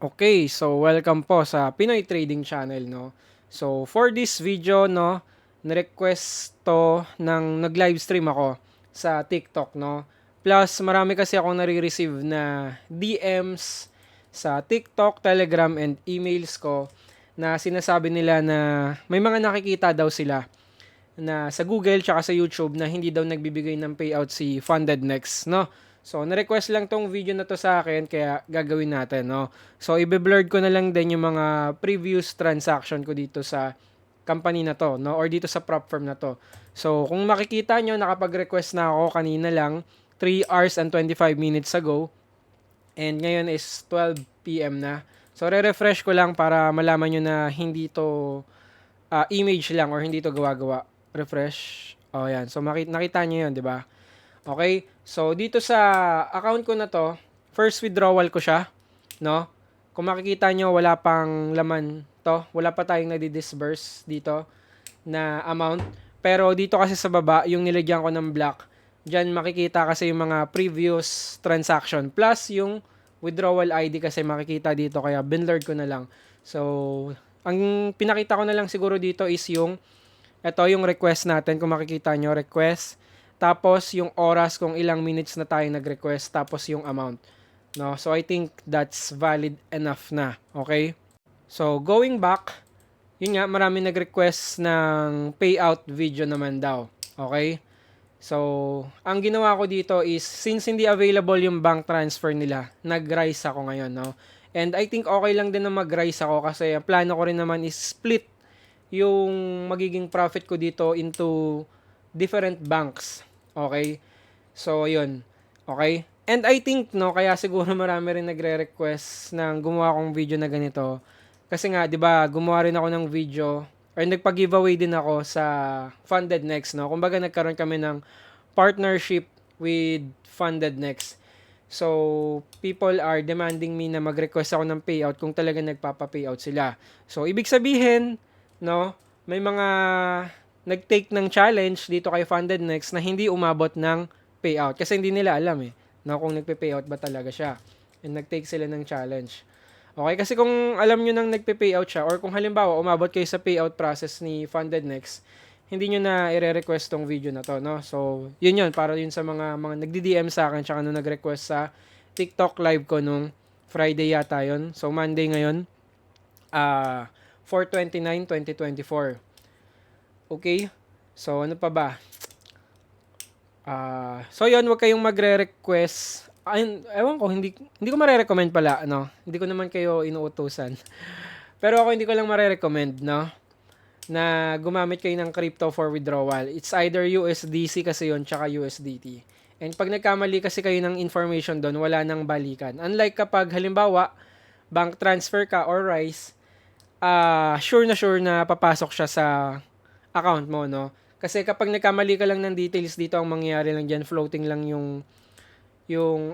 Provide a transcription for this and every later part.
Okay, so welcome po sa Pinoy Trading Channel, no. So for this video, no, na-request 'to ng nag-livestream ako sa TikTok, no. Plus marami kasi akong nare-receive na DMs sa TikTok, Telegram, and emails ko na sinasabi nila na may mga nakikita daw sila na sa Google tsaka sa YouTube na hindi daw nagbibigay ng payout si Funded Next, no? So, na-request lang tong video na to sa akin kaya gagawin natin, no? So, i-blurred ko na lang din yung mga previous transaction ko dito sa company na to, no? Or dito sa prop firm na to. So, kung makikita nyo, nakapag-request na ako kanina lang, 3 hours and 25 minutes ago. And ngayon is 12 p.m. na. So, re-refresh ko lang para malaman nyo na hindi to image lang or hindi to gawa-gawa. Refresh. Oh, yan. So, nakita nyo yun, di ba? Okay? So, dito sa account ko na to, first withdrawal ko siya, no? Kung makikita nyo, wala pang laman to. Wala pa tayong nadi-disburse dito na amount. Pero dito kasi sa baba, yung nilagyan ko ng black, dyan makikita kasi yung mga previous transaction. Plus yung withdrawal ID kasi makikita dito. Kaya binlurred ko na lang. So, ang pinakita ko na lang siguro dito is ito yung request natin. Kung makikita nyo, request. Tapos yung oras kung ilang minutes na tayo nag-request. Tapos yung amount. No? So, I think that's valid enough na. Okay? So, going back, yun nga, marami nag-request ng payout video naman daw. Okay? So, ang ginawa ko dito is, since hindi available yung bank transfer nila, nag-rise ako ngayon, no? And I think okay lang din na mag-rise ako kasi ang plano ko rin naman is split yung magiging profit ko dito into different banks. Okay? So, yun. Okay? And I think, no, kaya siguro marami rin nagre-request ng gumawa akong video na ganito. Kasi nga, di ba, gumawa rin ako ng video or nagpa-giveaway din ako sa Funded Next, no? Kumbaga, nagkaroon kami ng partnership with Funded Next. So, people are demanding me na mag-request ako ng payout kung talaga nagpapa-payout sila. So, ibig sabihin, no, may mga nag-take ng challenge dito kay Funded Next na hindi umabot ng payout. Kasi hindi nila alam no, kung nagpe-payout ba talaga siya. And nag-take sila ng challenge. Okay, kasi kung alam nyo nang nagpe-payout siya or kung halimbawa umabot kayo sa payout process ni Funded Next, hindi nyo na i-request tong video na to, no? So, yun para yun sa mga nagdi-DM sa akin tsaka nung nag-request sa TikTok live ko nung Friday yata yun. So, Monday ngayon, 4/29/2024. Okay? So, ano pa ba? So yun, wag kayong magre-request. Ay, ewan ko, hindi ko mare-recommend pala, no? Hindi ko naman kayo inuutusan. Pero ako hindi ko lang mare-recommend, no? Na gumamit kayo ng crypto for withdrawal. It's either USDC kasi yun, tsaka USDT. And pag nagkamali kasi kayo ng information doon, wala nang balikan. Unlike kapag halimbawa, bank transfer ka or Rise, sure na papasok siya sa account mo, no? Kasi kapag nagkamali ka lang ng details dito, ang mangyayari lang dyan, floating lang yung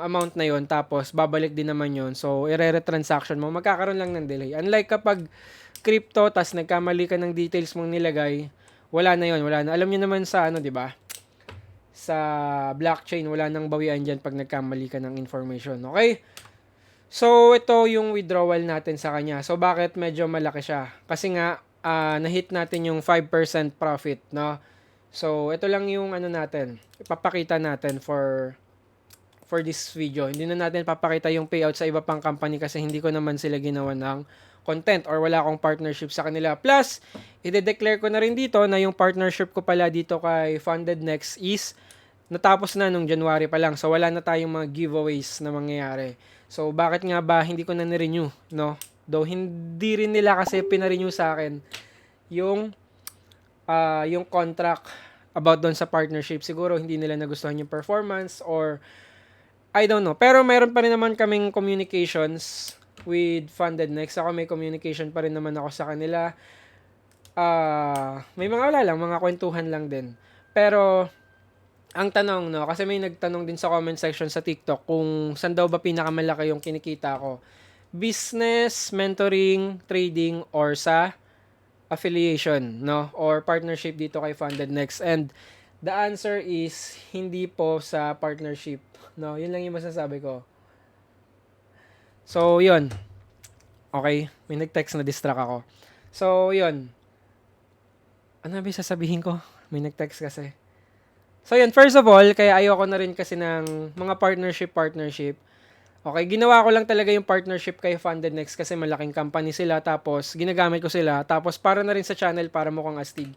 amount na yon tapos babalik din naman yon. So, i-re-transaction mo, magkakaroon lang ng delay. Unlike kapag crypto, tas nagkamali ka ng details mong nilagay, wala na yon, wala na. Alam niyo naman sa di ba? Sa blockchain, wala nang bawian dyan pag nagkamali ka ng information. Okay? So, ito yung withdrawal natin sa kanya. So, bakit medyo malaki siya? Kasi nga, na-hit natin yung 5% profit, no? So, ito lang yung natin. Ipapakita natin for this video. Hindi na natin papakita yung payout sa iba pang company kasi hindi ko naman sila ginawa ng content or wala akong partnership sa kanila. Plus, i-declare ko na rin dito na yung partnership ko pala dito kay Funded Next is natapos na nung January pa lang. So, wala na tayong mga giveaways na mangyayari. So, bakit nga ba hindi ko na ni-renew, no? Though, hindi rin nila kasi pina-renew sa akin yung contract about doon sa partnership. Siguro, hindi nila nagustuhan yung performance or I don't know. Pero mayroon pa rin naman kaming communications with Funded Next. Ako may communication pa rin naman ako sa kanila. May mga wala lang, mga kwentuhan lang din. Pero, ang tanong, no, kasi may nagtanong din sa comment section sa TikTok kung saan daw ba pinakamalaki yung kinikita ko. Business, mentoring, trading, or sa affiliation, no? Or partnership dito kay Funded Next. And the answer is hindi po sa partnership, no? Yun lang yung masasabi ko. So, yun. Okay, may nag-text na distract ako. So, yun. Ano ba yung sasabihin ko? May nag-text kasi. So, yun. First of all, kaya ayoko na rin kasi ng mga partnership. Okay, ginawa ko lang talaga yung partnership kay Funded Next kasi malaking company sila. Tapos, ginagamit ko sila. Tapos, para na rin sa channel para mukhang astig.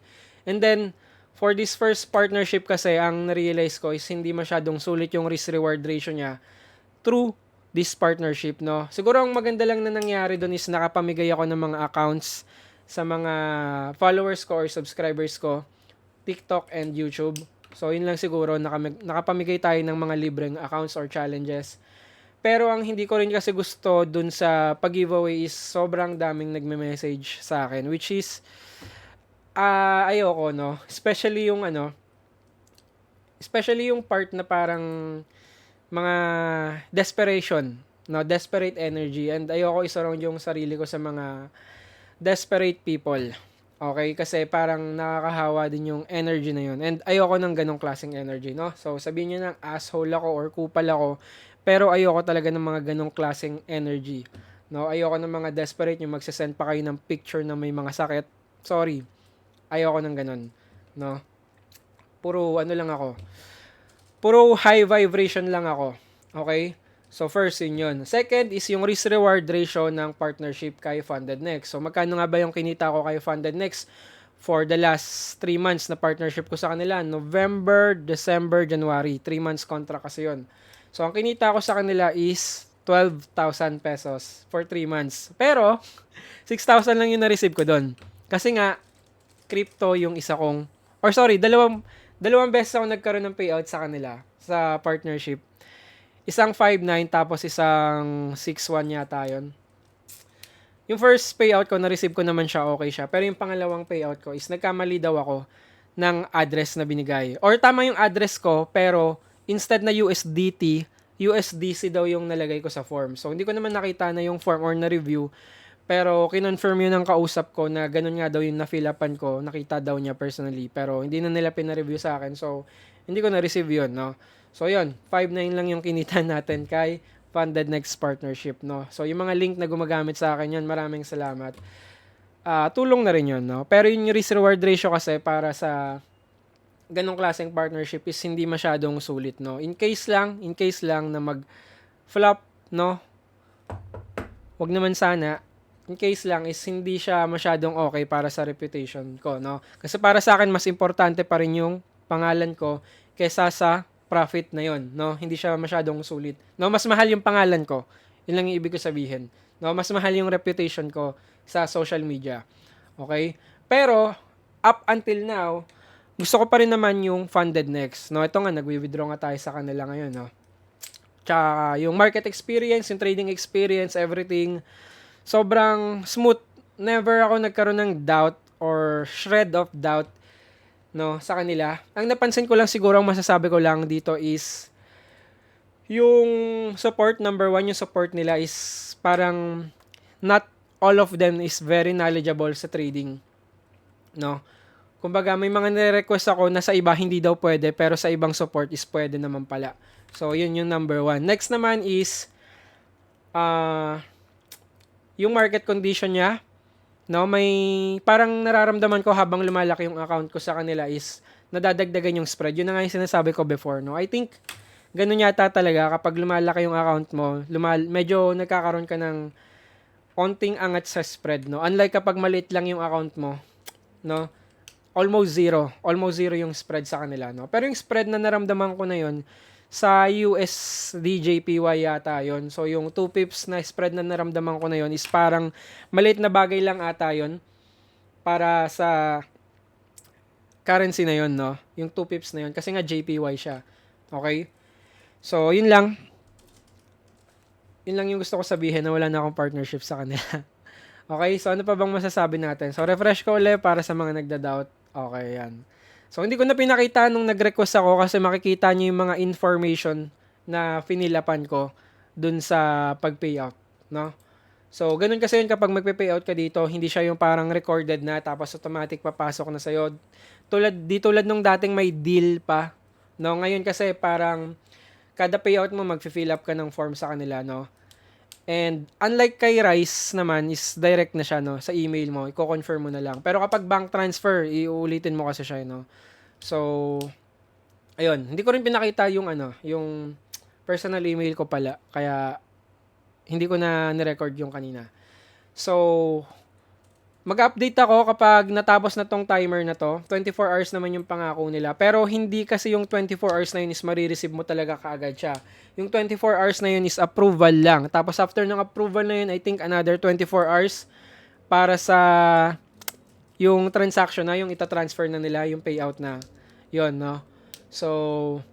And then, for this first partnership kasi, ang na-realize ko is hindi masyadong sulit yung risk-reward ratio niya through this partnership, no? Siguro ang maganda lang na nangyari doon is nakapamigay ako ng mga accounts sa mga followers ko or subscribers ko, TikTok and YouTube. So, yun lang siguro, nakapamigay tayo ng mga libreng accounts or challenges. Pero ang hindi ko rin kasi gusto dun sa pag-giveaway is sobrang daming nagme-message sa akin, which is, ayoko, no? Especially yung part na parang mga desperation, no? Desperate energy. And ayoko isurround yung sarili ko sa mga desperate people. Okay? Kasi parang nakakahawa din yung energy na yun. And ayoko ng ganong klaseng energy, no? So, sabihin nyo ng asshole ako or kupal ako, pero ayoko talaga ng mga ganong klaseng energy. No? Ayoko ng mga desperate yung magsasend pa kayo ng picture na may mga sakit. Sorry. Ayoko ng ganon. No? Puro ano lang ako. Puro high vibration lang ako. Okay? So, first, yun. Second is yung risk-reward ratio ng partnership kay Funded Next. So, magkano nga ba yung kinita ko kay Funded Next for the last 3 months na partnership ko sa kanila? November, December, January. 3 months contract kasi yun. So, ang kinita ko sa kanila is 12,000 pesos for 3 months. Pero, 6,000 lang yung na-receive ko doon. Kasi nga, crypto yung isa kong, or sorry, dalawang beses ako nagkaroon ng payout sa kanila sa partnership. Isang 5.9 tapos isang 6.1 yata yun. Yung first payout ko, na-receive ko naman siya, okay siya. Pero yung pangalawang payout ko is nagkamali daw ako ng address na binigay. Or tama yung address ko, pero instead na USDT, USDC daw yung nalagay ko sa form. So, hindi ko naman nakita na yung form or na-review. Pero, kinonfirm yun ng kausap ko na ganun nga daw yung na-fill upan ko. Nakita daw niya personally. Pero, hindi na nila pina-review sa akin. So, hindi ko na-receive yun, no? So, yun. 5.9 lang yung kinita natin kay Funded Next Partnership, no? So, yung mga link na gumagamit sa akin yun, maraming salamat. Tulong na rin yun, no? Pero yung risk-reward ratio kasi para sa ganong klaseng partnership is hindi masyadong sulit, no? In case lang na mag-flop, no? Wag naman sana, in case lang is hindi siya masyadong okay para sa reputation ko, no? Kasi para sa akin, mas importante pa rin yung pangalan ko kaysa sa profit na yon, no? Hindi siya masyadong sulit. No, mas mahal yung pangalan ko. Yun lang yung ibig ko sabihin. No, mas mahal yung reputation ko sa social media. Okay? Pero up until now, gusto ko pa rin naman yung Funded Next. No, ito nga nagwi-withdraw nga tayo sa kanila ngayon, no. Tsaka yung market experience, yung trading experience, everything sobrang smooth. Never ako nagkaroon ng doubt or shred of doubt, no, sa kanila. Ang napansin ko lang siguro, ang masasabi ko lang dito is yung support, number one, yung support nila is parang not all of them is very knowledgeable sa trading, no. Kumbaga, may mga nire-request ako na sa iba hindi daw pwede, pero sa ibang support is pwede naman pala. So, yun yung number one. Next naman is yung market condition niya. No, may parang nararamdaman ko habang lumalaki yung account ko sa kanila is nadadagdagan yung spread. Yun na nga yung sinasabi ko before, no. I think ganun yata talaga kapag lumalaki yung account mo, medyo nagkakaroon ka ng konting angat sa spread, no. Unlike kapag maliit lang yung account mo, no, almost zero yung spread sa kanila, no. Pero yung spread na naramdaman ko na yun sa USDJPY yata yon. So, yung 2 pips na spread na naramdaman ko na yon is parang maliit na bagay lang ata yon para sa currency na yon, no? Yung 2 pips na yon kasi nga JPY siya. Okay? So, yun lang. Yun lang yung gusto ko sabihin na wala na akong partnership sa kanila. Okay? So, ano pa bang masasabi natin? So, refresh ko ulit para sa mga nagda-doubt. Okay, yan. So, hindi ko na pinakita nung nag-request ako kasi makikita niyo yung mga information na finilapan ko dun sa pag-payout, no? So, ganun kasi yun kapag magpe-payout ka dito, hindi siya yung parang recorded na tapos automatic papasok na sa'yo. Tulad nung dating may deal pa, no? Ngayon kasi parang kada payout mo magfi-fill up ka ng form sa kanila, no? And unlike kay Rice naman is direct na siya, no, sa email mo, i-confirm mo na lang. Pero kapag bank transfer, iuulitin mo kasi siya, no. So, ayun, hindi ko rin pinakita yung yung personal email ko pala, kaya hindi ko na ni-record yung kanina. So, mag-update ako kapag natapos na tong timer na to. 24 hours naman yung pangako nila. Pero hindi kasi yung 24 hours na yun is marireceive mo talaga kaagad siya. Yung 24 hours na yun is approval lang. Tapos after ng approval na yun, I think another 24 hours para sa yung transaction na, yung ita-transfer na nila, yung payout na. Yun, no? So,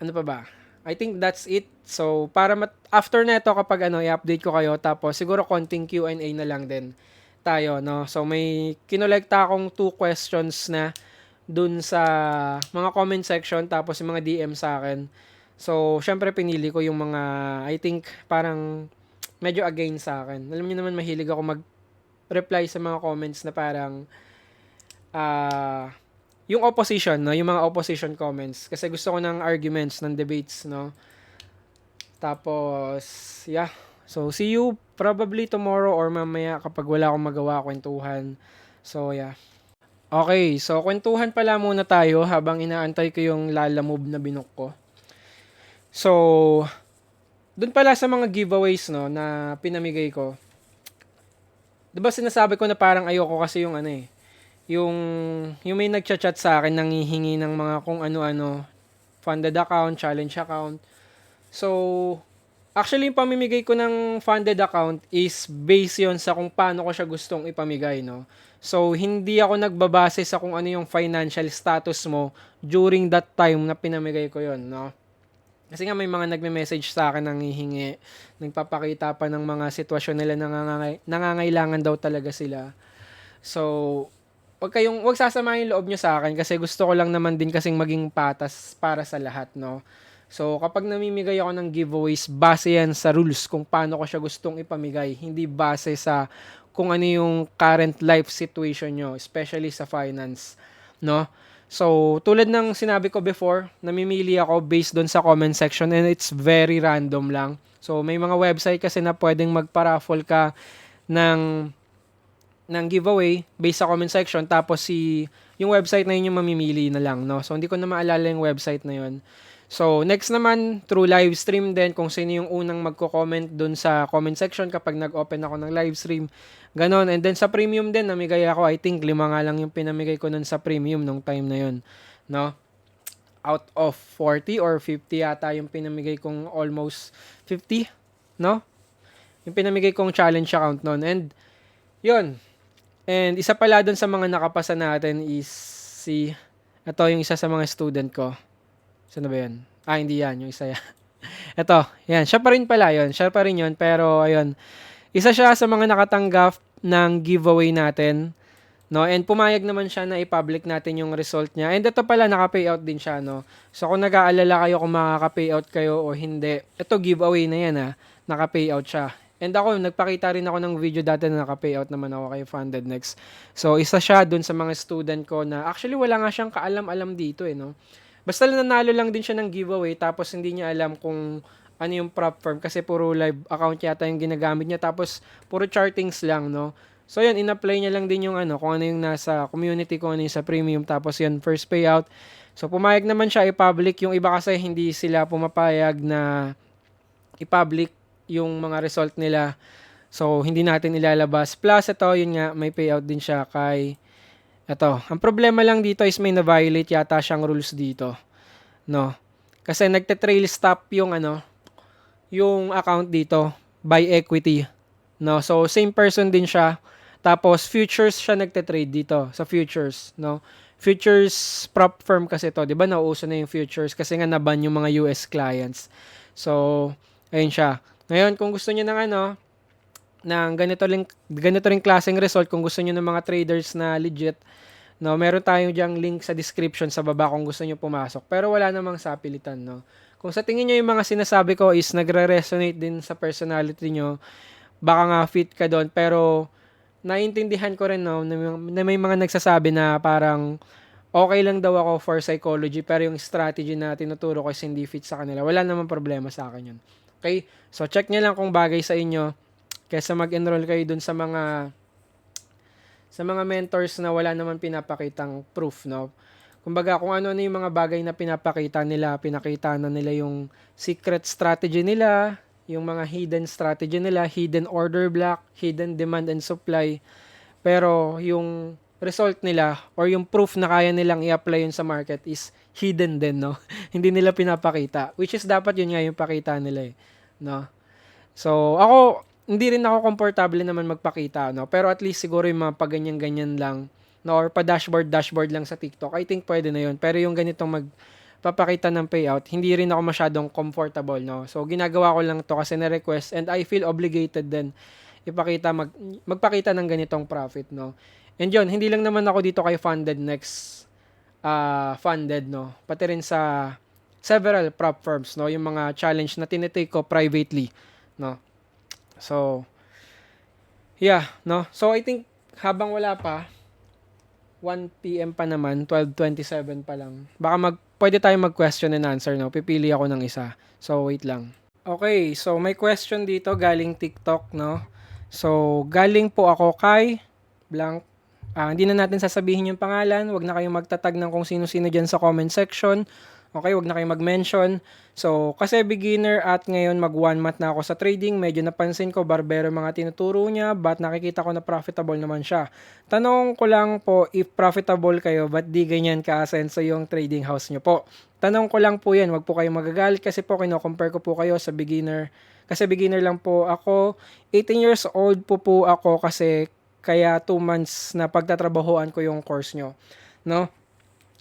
ano pa ba? I think that's it. So, para after neto kapag i-update ko kayo, tapos siguro konting Q&A na lang din tayo, no? So, may kinolekta akong 2 questions na dun sa mga comment section, tapos yung mga DM sa akin. So, syempre pinili ko yung mga, I think, parang medyo against sa akin. Alam niyo naman, mahilig ako mag-reply sa mga comments na parang, yung opposition, no? Yung mga opposition comments. Kasi gusto ko ng arguments, ng debates, no? Tapos, yeah. So, see you probably tomorrow or mamaya kapag wala akong magawa, kwentuhan. So, yeah. Okay, so kwentuhan pala muna tayo habang inaantay ko yung Lala Move na binook ko. So, dun pala sa mga giveaways, no, na pinamigay ko. 'Di ba sinasabi ko na parang ayoko kasi yung yung may nagchat-chat sa akin nanghihingi ng mga kung ano-ano, funded account, challenge account. So, actually yung pamimigay ko ng funded account is based yon sa kung paano ko siya gustong ipamigay, no. So, hindi ako nagbabase sa kung ano yung financial status mo during that time na pinamigay ko yon, no. Kasi nga may mga nagme-message sa akin nanghihingi, nagpapakita pa ng mga sitwasyon nila, nangangailangan daw talaga sila. So, wag sasamahin yung loob nyo sa akin kasi gusto ko lang naman din kasing maging patas para sa lahat, no. So, kapag namimigay ako ng giveaways, base yan sa rules kung paano ko siya gustong ipamigay, hindi base sa kung ano yung current life situation nyo, especially sa finance, no. So, tulad ng sinabi ko before, namimili ako based doon sa comment section and it's very random lang. So, may mga website kasi na pwedeng magpa-raffle ka ng giveaway based sa comment section, tapos yung website na yun yung mamimili na lang, no. So, hindi ko na maalala yung website na yun. So, next naman, through live stream din, kung sino yung unang magko-comment dun sa comment section kapag nag-open ako ng live stream. Ganon. And then sa premium din, namigay ako, I think 5 nga lang yung pinamigay ko nun sa premium nung time na yun. No? Out of 40 or 50 yata yung pinamigay kong, almost 50, no? Yung pinamigay kong challenge account nun. And, yun. And isa pala dun sa mga nakapasa natin is ito yung isa sa mga student ko. Saan ba yan? Hindi yan. Yung isa yan. Ito. Yan. Siya pa rin pala yun. Siya pa rin yun. Pero, ayun. Isa siya sa mga nakatanggap ng giveaway natin. No? And pumayag naman siya na i-public natin yung result niya. And ito pala, naka-payout din siya. No? So, kung nag-aalala kayo kung makaka-payout kayo o hindi, ito giveaway na yan. Naka-payout siya. And ako, nagpakita rin ako ng video dati na naka-payout naman ako kay Funded Next. So, isa siya dun sa mga student ko na actually wala nga siyang kaalam-alam dito no? Basta nanalo lang din siya ng giveaway tapos hindi niya alam kung ano yung prop firm kasi puro live account yata yung ginagamit niya tapos puro chartings lang, no? So yun, in-apply niya lang din yung kung ano yung nasa community, kung ano yung sa premium, tapos yun, first payout. So pumayag naman siya i-public, yung iba kasi hindi sila pumapayag na i-public yung mga result nila. So hindi natin ilalabas. Plus ito, yun nga, may payout din siya kay ito, ang problema lang dito is may na-violate yata siyang rules dito. No? Kasi nagte-trail stop yung yung account dito by equity. No? So same person din siya. Tapos futures siya nagte-trade dito sa futures, no? Futures prop firm kasi to, 'di ba? Nauuso na yung futures kasi nga naban yung mga US clients. So, ayun siya. Ngayon, kung gusto niyo ng ng ganito ring klaseng result, kung gusto niyo ng mga traders na legit, no, meron tayong diyang link sa description sa baba kung gusto niyo pumasok. Pero wala namang sapilitan, no. Kung sa tingin niyo yung mga sinasabi ko is nagre-resonate din sa personality niyo, baka nga fit ka doon. Pero naiintindihan ko rin, no, na may mga nagsasabi na parang okay lang daw ako for psychology pero yung strategy na tinuturo ko is hindi fit sa kanila. Wala namang problema sa akin yun. Okay? So, check nyo lang kung bagay sa inyo kaysa mag-enroll kayo dun sa mga mentors na wala naman pinapakitang proof, no? Kumbaga, kung ano-ano yung mga bagay na pinakita na nila yung secret strategy nila, yung mga hidden strategy nila, hidden order block, hidden demand and supply. Pero yung result nila or yung proof na kaya nilang i-apply yun sa market is hidden din, no? Hindi nila pinapakita. Which is dapat yun nga yung pakita nila eh, no? So, ako, hindi rin ako komportable naman magpakita, no? Pero at least siguro yung mga paganyan-ganyan lang, no? Or pa-dashboard lang sa TikTok, I think pwede na yun. Pero yung ganitong magpapakita ng payout, hindi rin ako masyadong comfortable, no? So, ginagawa ko lang to kasi na-request and I feel obligated din magpakita ng ganitong profit, no? And yun, hindi lang naman ako dito kay Funded Next funded, no? Pati rin sa several prop firms, no? Yung mga challenge na tinitake ko privately, no? So, yeah, no? So, I think habang wala pa, 1 PM pa naman, 12:27 pa lang. Baka pwede tayong mag-question and answer, no? Pipili ako ng isa. So, wait lang. Okay, so may question dito galing TikTok, no? So, galing po ako kay blank. Hindi na natin sasabihin yung pangalan. Wag na kayong magtatag ng kung sino-sino dyan sa comment section. Okay, wag na kayong mag-mention. So, kasi beginner at ngayon mag 1 month na ako sa trading, medyo napansin ko barbero mga tinuturo niya, but nakikita ko na profitable naman siya. Tanong ko lang po, if profitable kayo, ba't di ganyan ka-asenso yung trading house nyo po? Tanong ko lang po yan, wag po kayong magagalit kasi po kino-compare ko po kayo sa beginner. Kasi beginner lang po ako. 18 years old po ako kasi kaya 2 months na pagtatrabahoan ko yung course nyo. No?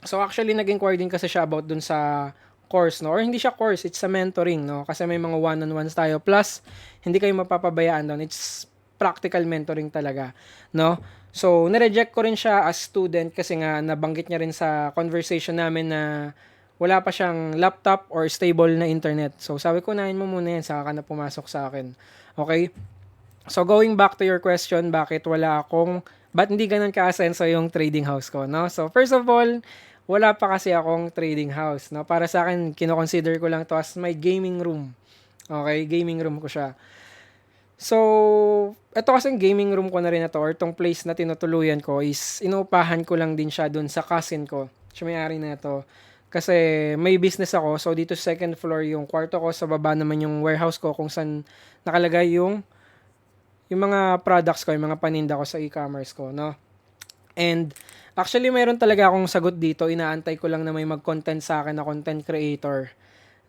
So actually nag-inquire din kasi siya about dun sa course, no? Or hindi siya course, it's a mentoring, no? Kasi may mga one-on-ones tayo. Plus, hindi kayo mapapabayaan doon. It's practical mentoring talaga, no? So, na-reject ko rin siya as student kasi nga nabanggit niya rin sa conversation namin na wala pa siyang laptop or stable na internet. So, sabi ko, nahin mo muna yan, saka ka na pumasok sa akin. Okay? So, going back to your question, ba't hindi ganun ka-asenso yung trading house ko, no? So, first of all, wala pa kasi akong trading house, no? Para sa akin, kino-consider ko lang to as my gaming room. Okay? Gaming room ko siya. So, ito kasing gaming room ko na rin na to, or tong place na tinutuluyan ko is inuupahan ko lang din siya dun sa cousin ko. Siya may-ari na ito. Kasi may business ako, so dito second floor yung kwarto ko, sa baba naman yung warehouse ko kung saan nakalagay yung mga products ko, yung mga paninda ko sa e-commerce ko, no? And actually, mayroon talaga akong sagot dito. Inaantay ko lang na may mag-content sa akin na content creator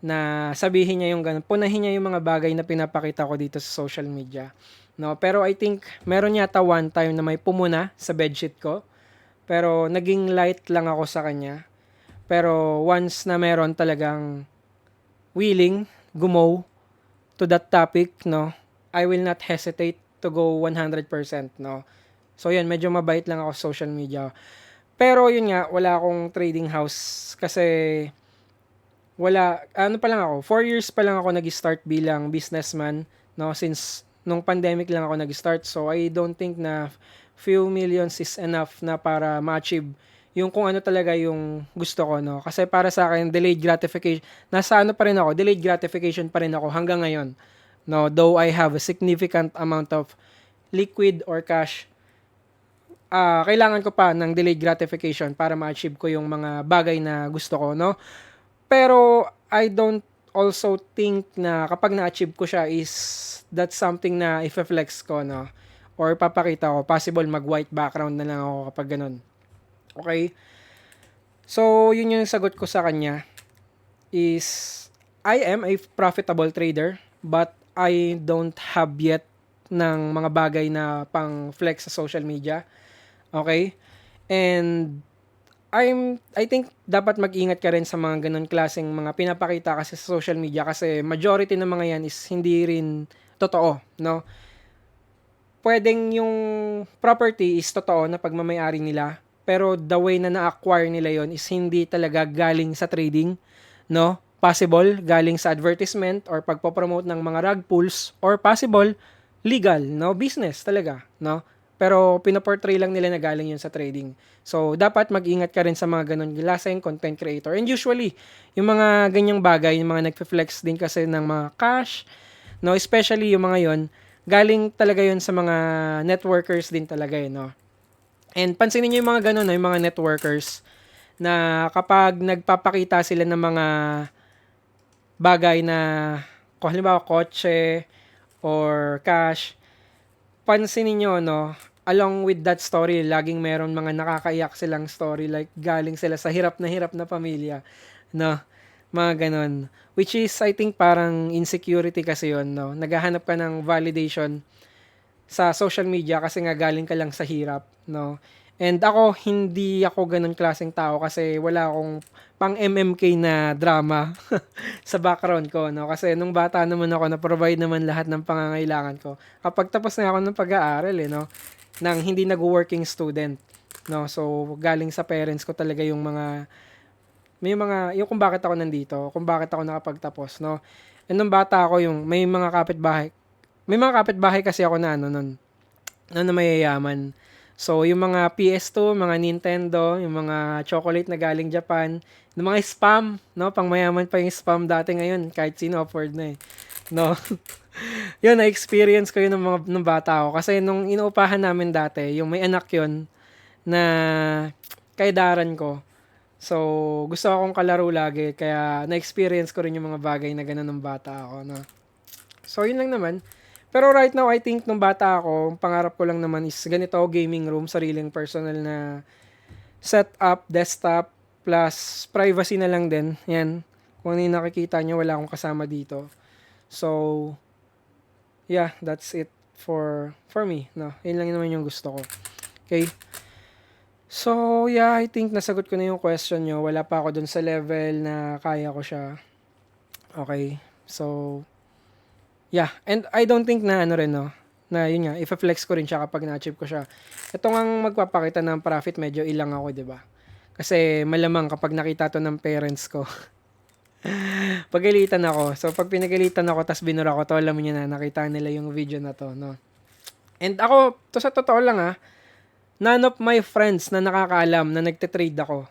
na sabihin niya yung ganun. Punahin niya yung mga bagay na pinapakita ko dito sa social media. No? Pero I think meron yata one time na may pumuna sa bedsheet ko. Pero naging light lang ako sa kanya. Pero once na meron talagang willing gumo to that topic, no, I will not hesitate to go 100%, no. So, yan, medyo mabait lang ako sa social media. Pero, yun nga, wala akong trading house kasi ano pa lang ako, 4 years pa lang ako nag-start bilang businessman, no, since nung pandemic lang ako nag-start. So, I don't think na few millions is enough na para ma-achieve yung kung ano talaga yung gusto ko, no. Kasi para sa akin, delayed gratification, delayed gratification pa rin ako hanggang ngayon. No, though I have a significant amount of liquid or cash, kailangan ko pa ng delayed gratification para ma-achieve ko yung mga bagay na gusto ko, no? Pero I don't also think na kapag na-achieve ko siya is that's something na i-flex ko, no? Or papakita ko, possible mag-white background na lang ako kapag ganun. Okay? So, yun yung sagot ko sa kanya is I am a profitable trader but I don't have yet ng mga bagay na pang flex sa social media. Okay? And I think dapat mag-ingat ka rin sa mga ganun klaseng mga pinapakita kasi sa social media kasi majority ng mga yan is hindi rin totoo, no? Pwedeng yung property is totoo na pagmamayari nila, pero the way na na-acquire nila yon is hindi talaga galing sa trading, no? Possible galing sa advertisement or pagpo-promote ng mga rug pulls or possible legal, no? Business talaga, no? pero pinoportray lang nila na galing yun sa trading. So, dapat mag-ingat ka rin sa mga ganun laseng content creator. And usually, yung mga ganyang bagay, yung mga nagfe-flex din kasi ng mga cash, no, especially yung mga yon, galing talaga yun sa mga networkers din talaga eh, no. And pansinin niyo yung mga ganun, no, yung mga networkers na kapag nagpapakita sila ng mga bagay na kung halimbawa kotse or cash, pansinin niyo no, along with that story, laging meron mga nakakaiyak silang story like galing sila sa hirap na pamilya, no? Mga ganon. Which is, I think, parang insecurity kasi yon no? Naghahanap ka ng validation sa social media kasi nga galing ka lang sa hirap, no? And ako, hindi ako ganun klaseng tao kasi wala akong pang MMK na drama sa background ko, no? Kasi nung bata naman ako, na-provide naman lahat ng pangangailangan ko. Kapag tapos na ako ng pag-aaral, no? Nang hindi nag-working student, no? So, galing sa parents ko talaga yung mga, yung kung bakit ako nandito, kung bakit ako nakapagtapos, no? And nung bata ako, yung may mga kapitbahay kasi ako na ano nun, na mayayaman. So, yung mga PS2, mga Nintendo, yung mga chocolate na galing Japan, yung mga spam, no? Pangmayaman pa yung spam dati, ngayon, kahit sino afford na eh. No? Yun, na-experience ko yun nung bata ako. Kasi nung inuupahan namin dati, yung may anak yun, na kaidaran ko. So, gusto akong kalaro lagi, kaya na-experience ko rin yung mga bagay na ganun nung bata ako, no? So, yun lang naman. Pero right now, I think nung bata ako, ang pangarap ko lang naman is ganito, gaming room, sariling personal na setup, desktop, plus privacy na lang din. Yan. Kung ano yung nakikita nyo, wala akong kasama dito. So, yeah, that's it for me. No, yun lang naman yung gusto ko. Okay? So, yeah, I think nasagot ko na yung question nyo. Wala pa ako dun sa level na kaya ko siya. Okay? So, yeah, and I don't think na ano rin, no, na yun nga, i-flex ko rin siya kapag na-achieve ko siya. Ito ngang magpapakita ng profit, medyo ilang ako, di ba? Kasi malamang kapag nakita to ng parents ko, pagalitan ako. So, pag pinagalitan ako, tas binura ko to, alam niyo na, nakita nila yung video na to, no? And ako, to sa totoo lang none of my friends na nakakaalam na nagte-trade ako,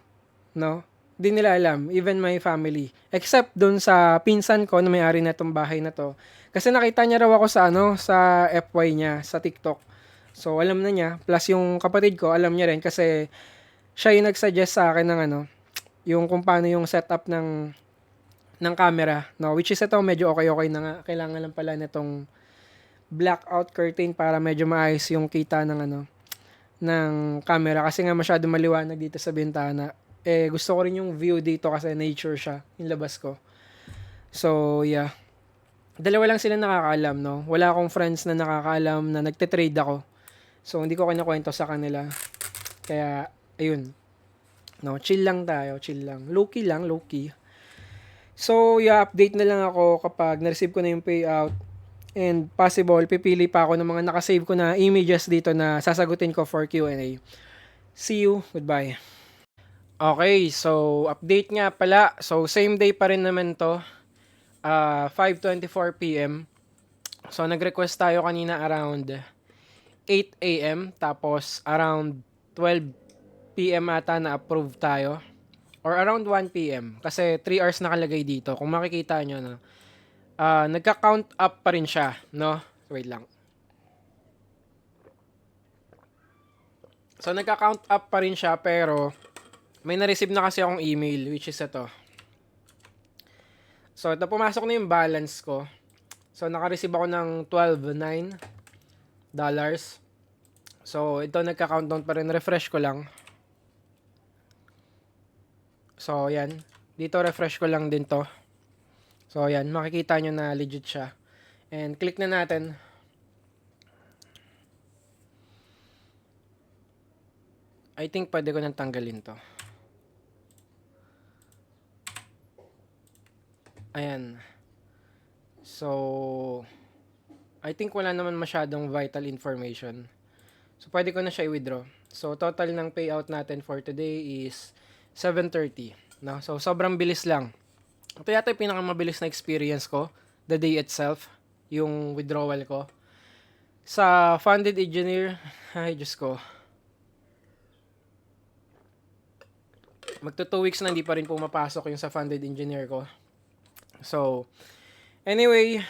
no? Hindi nila alam, even my family. Except dun sa pinsan ko na may-ari na itong bahay na to. Kasi nakita niya raw ako sa FY niya, sa TikTok. So, alam na niya. Plus, yung kapatid ko, alam niya rin kasi siya yung nag-suggest sa akin ng yung kung paano yung setup ng camera. No? Which is ito, medyo okay na nga. Kailangan lang pala nitong blackout curtain para medyo maayos yung kita ng camera. Kasi nga masyado maliwanag dito sa bintana. Gusto ko rin yung view dito kasi nature siya, yung labas ko. So, yeah. Dalawa lang sila nakakaalam, no? Wala akong friends na nakakaalam na nagte-trade ako. So, hindi ko kinukwento sa kanila. Kaya, ayun. No, chill lang tayo, chill lang. Low-key lang, low-key. So, yeah, update na lang ako kapag na-receive ko na yung payout. And possible, pipili pa ako ng mga nakasave ko na images dito na sasagutin ko for Q&A. See you. Goodbye. Okay, so update nga pala. So same day pa rin naman to. 5:24 PM. So nag-request tayo kanina around 8 AM tapos around 12 PM ata na approve tayo or around 1 PM kasi 3 hours nakalagay dito. Kung makikita nyo no. Nagka-count up pa rin siya, no? Wait lang. So nagka-count up pa rin siya pero may na-receive na kasi akong email, which is ito. So, ito pumasok na yung balance ko. So, naka-receive ako ng $12.9. So, ito nagka-countdown pa rin. Refresh ko lang. So, yan. Dito, refresh ko lang din to. So, yan. Makikita nyo na legit siya. And, click na natin. I think pwede ko nang tanggalin to. Ayan. So, I think wala naman masyadong vital information. So, pwede ko na siya i-withdraw. So, total ng payout natin for today is 7:30. No? So, sobrang bilis lang. Ito yata yung pinakamabilis na experience ko. The day itself. Yung withdrawal ko. Sa funded engineer, ay Diyos ko. Magto 2 weeks na hindi pa rin pumapasok yung sa funded engineer ko. So, anyway,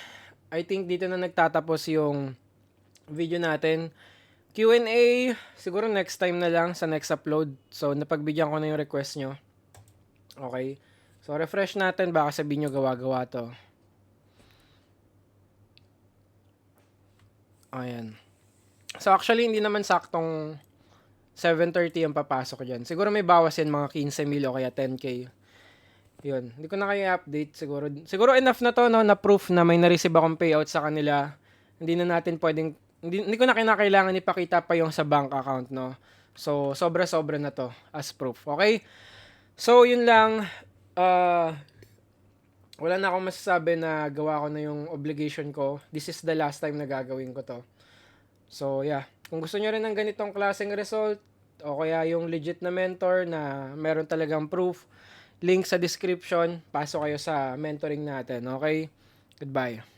I think dito na nagtatapos yung video natin. Q&A, siguro next time na lang sa next upload. So, napagbigyan ko na yung request nyo. Okay. So, refresh natin. Baka sabihin nyo gawa-gawa to. Ayan. So, actually, hindi naman saktong 7:30 ang papasok dyan. Siguro may bawas yan mga 15,000 o kaya 10K. Yun. Hindi ko na kayo update siguro. Siguro enough na to, no, na proof na may na-receive akong payout sa kanila. Hindi na natin pwedeng, hindi ko na kinakailangan ipakita pa yung sa bank account, no. So, sobra-sobra na to as proof. Okay? So, yun lang. Wala na akong masasabi na gawa ko na yung obligation ko. This is the last time na gagawin ko to. So, yeah. Kung gusto nyo rin ng ganitong klaseng result, o kaya yung legit na mentor na meron talagang proof, link sa description, pasok kayo sa mentoring natin. Okay? Goodbye.